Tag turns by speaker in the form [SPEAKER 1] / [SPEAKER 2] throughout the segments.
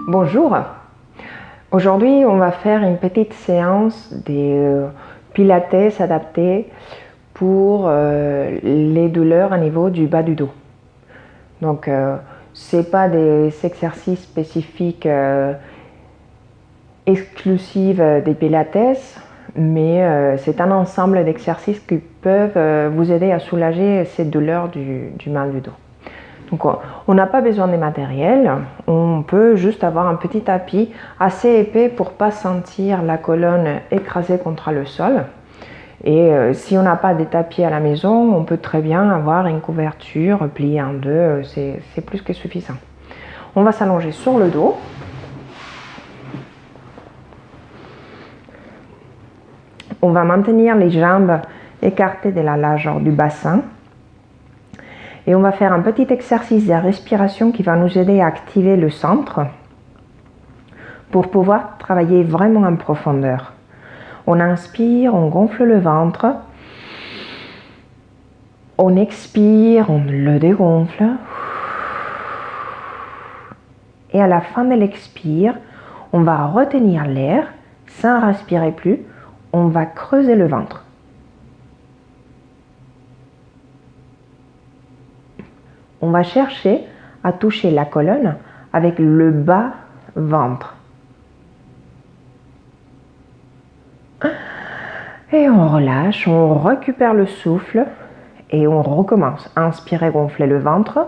[SPEAKER 1] Bonjour, aujourd'hui on va faire une petite séance de pilates adapté pour les douleurs au niveau du bas du dos. Donc c'est pas des exercices spécifiques exclusifs des pilates, mais c'est un ensemble d'exercices qui peuvent vous aider à soulager ces douleurs du mal du dos. Donc on n'a pas besoin de matériel, on peut juste avoir un petit tapis assez épais pour ne pas sentir la colonne écrasée contre le sol. Et si on n'a pas de tapis à la maison, on peut très bien avoir une couverture pliée en deux, c'est plus que suffisant. On va s'allonger sur le dos. On va maintenir les jambes écartées de la largeur du bassin. Et on va faire un petit exercice de respiration qui va nous aider à activer le centre pour pouvoir travailler vraiment en profondeur. On inspire, on gonfle le ventre. On expire, on le dégonfle. Et à la fin de l'expire, on va retenir l'air sans respirer plus. On va creuser le ventre. On va chercher à toucher la colonne avec le bas ventre. Et on relâche, on récupère le souffle et on recommence. Inspirez, gonflez le ventre.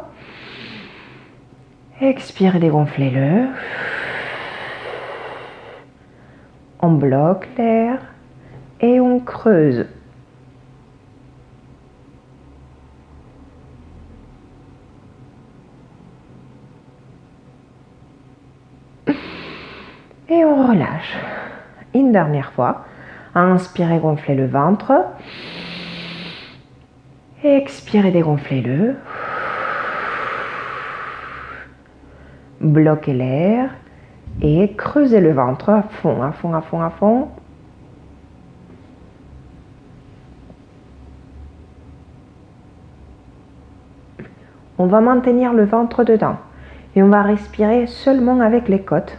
[SPEAKER 1] Expirez, dégonflez-le. On bloque l'air et on creuse. Et on relâche. Une dernière fois. Inspirez, gonflez le ventre. Expirez, dégonflez-le. Bloquez l'air et creusez le ventre à fond, à fond, à fond, à fond. On va maintenir le ventre dedans et on va respirer seulement avec les côtes.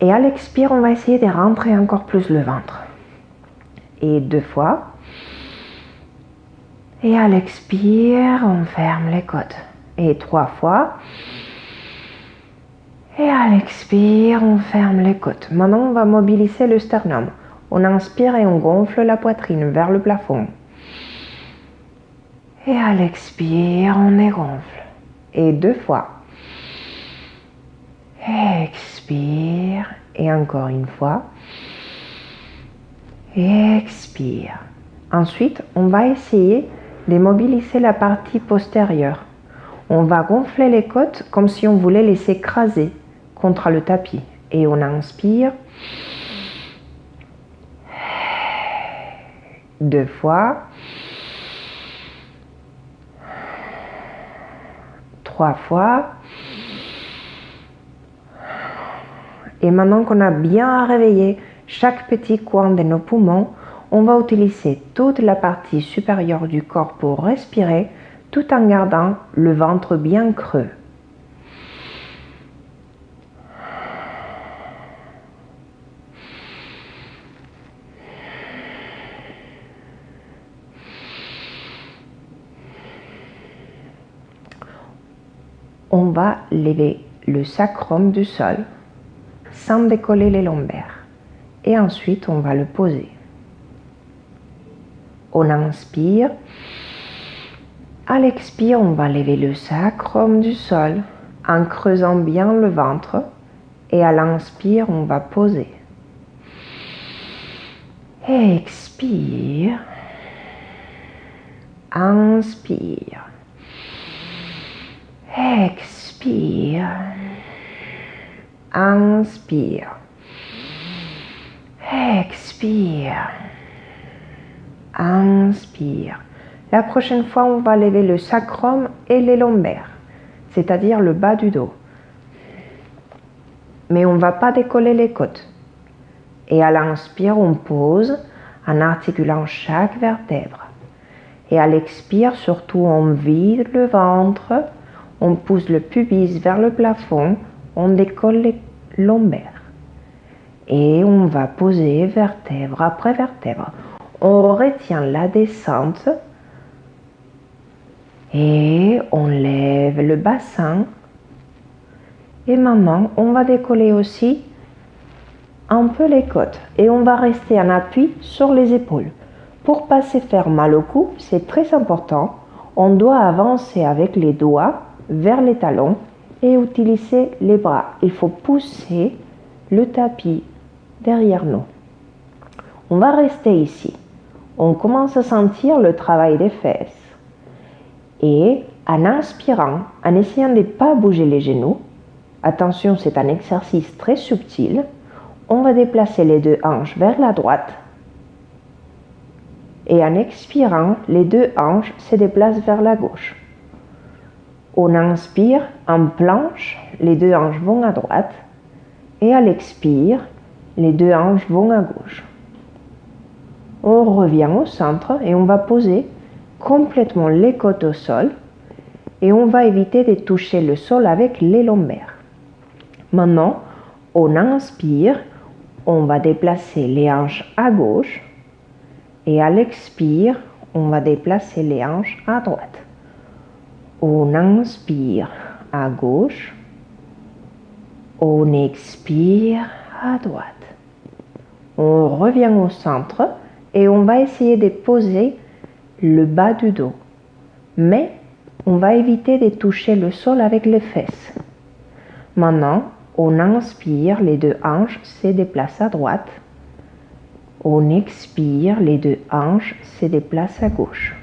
[SPEAKER 1] Et à l'expire, on va essayer de rentrer encore plus le ventre. Et 2 fois. Et à l'expire, on ferme les côtes. Et 3 fois. Et à l'expire, on ferme les côtes. Maintenant, on va mobiliser le sternum. On inspire et on gonfle la poitrine vers le plafond. Et à l'expire, on dégonfle. Et 2 fois. Expire. Et encore une fois. Expire. Ensuite, on va essayer de mobiliser la partie postérieure. On va gonfler les côtes comme si on voulait les écraser contre le tapis. Et on inspire. 2 fois. 3 fois. Et maintenant qu'on a bien réveillé chaque petit coin de nos poumons, on va utiliser toute la partie supérieure du corps pour respirer tout en gardant le ventre bien creux. On va lever le sacrum du sol sans décoller les lombaires. Et ensuite, on va le poser. On inspire. À l'expire, on va lever le sacrum du sol en creusant bien le ventre. Et à l'inspire, on va poser. Expire. Inspire. Expire. Inspire. Expire. Inspire. La prochaine fois, on va lever le sacrum et les lombaires, c'est-à-dire le bas du dos. Mais on ne va pas décoller les côtes. Et à l'inspire, on pose en articulant chaque vertèbre. Et à l'expire, surtout, on vide le ventre, on pousse le pubis vers le plafond, on décolle les lombaires. Et on va poser vertèbre après vertèbre. On retient la descente et on lève le bassin. Et maintenant, on va décoller aussi un peu les côtes et on va rester en appui sur les épaules. Pour pas se faire mal au cou, c'est très important. On doit avancer avec les doigts vers les talons et utiliser les bras. Il faut pousser le tapis derrière nous. On va rester ici. On commence à sentir le travail des fesses. Et en inspirant, en essayant de ne pas bouger les genoux, attention, c'est un exercice très subtil, on va déplacer les deux hanches vers la droite. Et en expirant, les deux hanches se déplacent vers la gauche. On inspire, en planche, les deux hanches vont à droite. Et à l'expire, les deux hanches vont à gauche. On revient au centre et on va poser complètement les côtes au sol. Et on va éviter de toucher le sol avec les lombaires. Maintenant, on inspire, on va déplacer les hanches à gauche. Et à l'expire, on va déplacer les hanches à droite. On inspire à gauche. On expire à droite. On revient au centre et on va essayer de poser le bas du dos. Mais on va éviter de toucher le sol avec les fesses. Maintenant, on inspire, les deux hanches se déplacent à droite. On expire, les deux hanches se déplacent à gauche.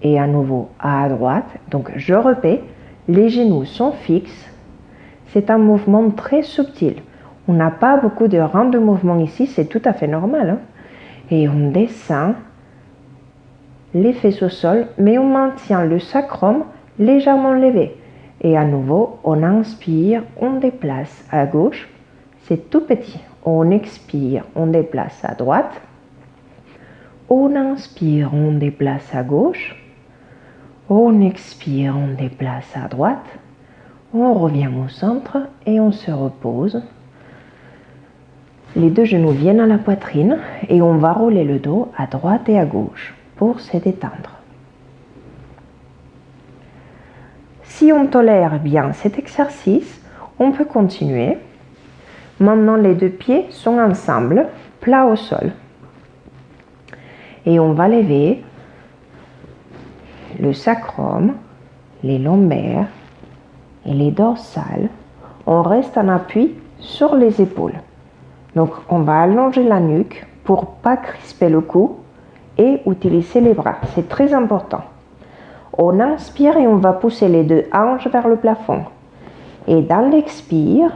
[SPEAKER 1] Et à nouveau à droite. Donc je répète, les genoux sont fixes. C'est un mouvement très subtil. On n'a pas beaucoup de rangs de mouvement ici, c'est tout à fait normal. Hein? Et on descend les fesses au sol, mais on maintient le sacrum légèrement levé. Et à nouveau, on inspire, on déplace à gauche. C'est tout petit. On expire, on déplace à droite. On inspire, on déplace à gauche. On expire, on déplace à droite. On revient au centre et on se repose. Les deux genoux viennent à la poitrine et on va rouler le dos à droite et à gauche pour se détendre. Si on tolère bien cet exercice, on peut continuer. Maintenant, les deux pieds sont ensemble, plats au sol. Et on va lever le sacrum, les lombaires et les dorsales. On reste en appui sur les épaules. Donc, on va allonger la nuque pour pas crisper le cou et utiliser les bras. C'est très important. On inspire et on va pousser les deux hanches vers le plafond. Et dans l'expire,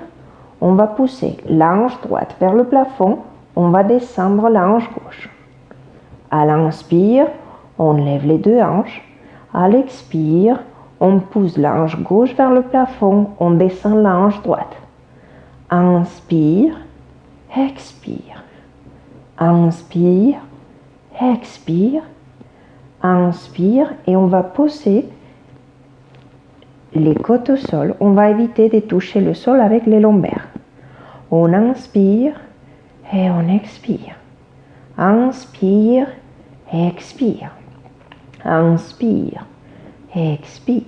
[SPEAKER 1] on va pousser la hanche droite vers le plafond. On va descendre la hanche gauche. À l'inspire, on lève les deux hanches. À l'expire, on pousse la hanche gauche vers le plafond. On descend la hanche droite. Inspire, expire. Inspire, expire. Inspire et on va poser les côtes au sol. On va éviter de toucher le sol avec les lombaires. On inspire et on expire. Inspire, expire. Inspire, expire.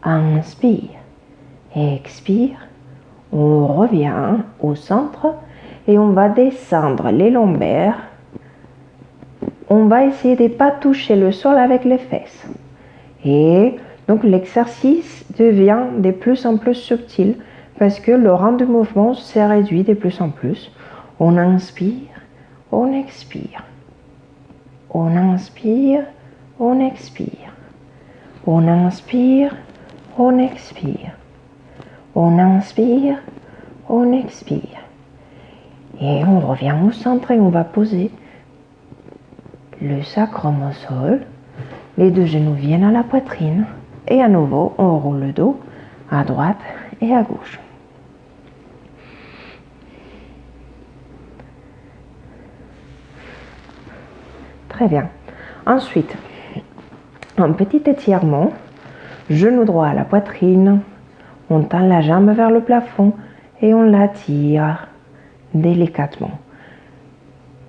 [SPEAKER 1] Inspire, expire. On revient au centre et on va descendre les lombaires. On va essayer de ne pas toucher le sol avec les fesses. Et donc l'exercice devient de plus en plus subtil parce que le rang de mouvement se réduit de plus en plus. On inspire, on expire. On inspire, on expire. On inspire, on expire. On inspire, on expire. Et on revient au centre et on va poser le sacrum au sol. Les deux genoux viennent à la poitrine. Et à nouveau, on roule le dos à droite et à gauche. Très bien. Ensuite, un petit étirement, genou droit à la poitrine, on tend la jambe vers le plafond et on la tire délicatement.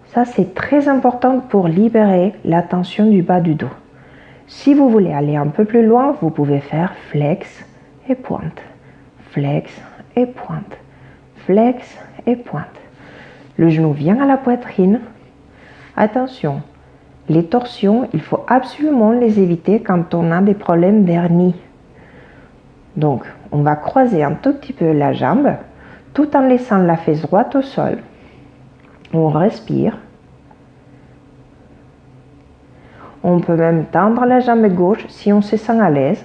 [SPEAKER 1] Ça, c'est très important pour libérer la tension du bas du dos. Si vous voulez aller un peu plus loin, vous pouvez faire flex et pointe, flex et pointe, flex et pointe. Le genou vient à la poitrine. Attention, les torsions, il faut absolument les éviter quand on a des problèmes d'hernie. Donc, on va croiser un tout petit peu la jambe tout en laissant la fesse droite au sol. On respire. On peut même tendre la jambe gauche si on se sent à l'aise.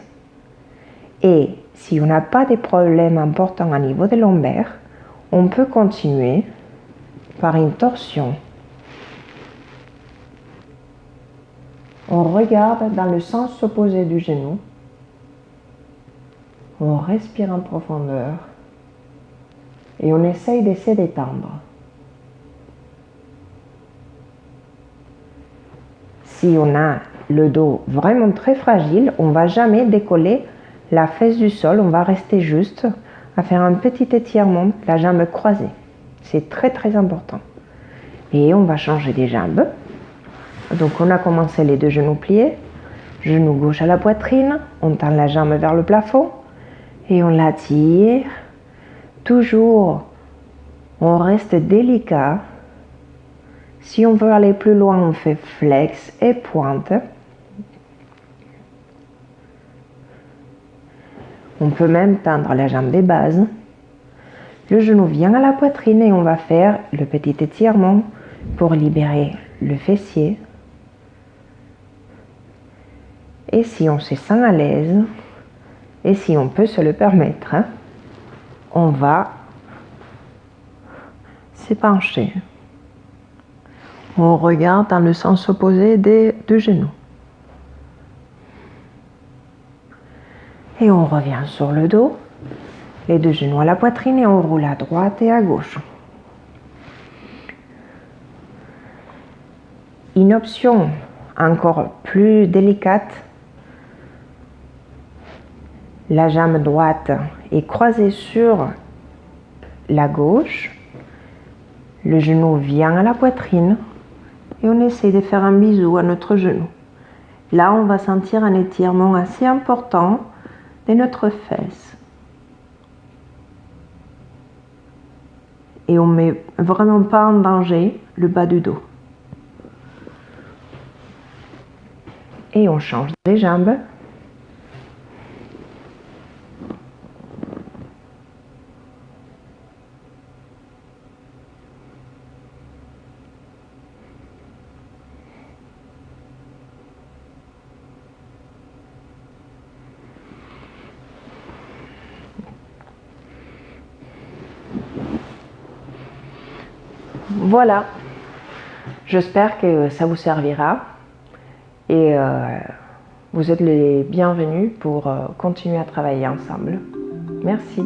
[SPEAKER 1] Et si on n'a pas de problèmes importants au niveau des lombaires, on peut continuer par une torsion. On regarde dans le sens opposé du genou. On respire en profondeur. Et on essaye de se détendre. Si on a le dos vraiment très fragile, on ne va jamais décoller la fesse du sol. On va rester juste à faire un petit étirement, la jambe croisée. C'est très très important. Et on va changer les jambes. Donc on a commencé les deux genoux pliés. Genou gauche à la poitrine. On tend la jambe vers le plafond. Et on la tire. Toujours, on reste délicat. Si on veut aller plus loin, on fait flex et pointe. On peut même tendre la jambe des bases. Le genou vient à la poitrine et on va faire le petit étirement pour libérer le fessier. Et si on se sent à l'aise, et si on peut se le permettre, on va s'épancher. On regarde dans le sens opposé des deux genoux. Et on revient sur le dos, les deux genoux à la poitrine et on roule à droite et à gauche. Une option encore plus délicate, la jambe droite est croisée sur la gauche, le genou vient à la poitrine et on essaie de faire un bisou à notre genou. Là, on va sentir un étirement assez important de notre fesse. Et on ne met vraiment pas en danger le bas du dos. Et on change les jambes. Voilà, j'espère que ça vous servira et vous êtes les bienvenus pour continuer à travailler ensemble. Merci.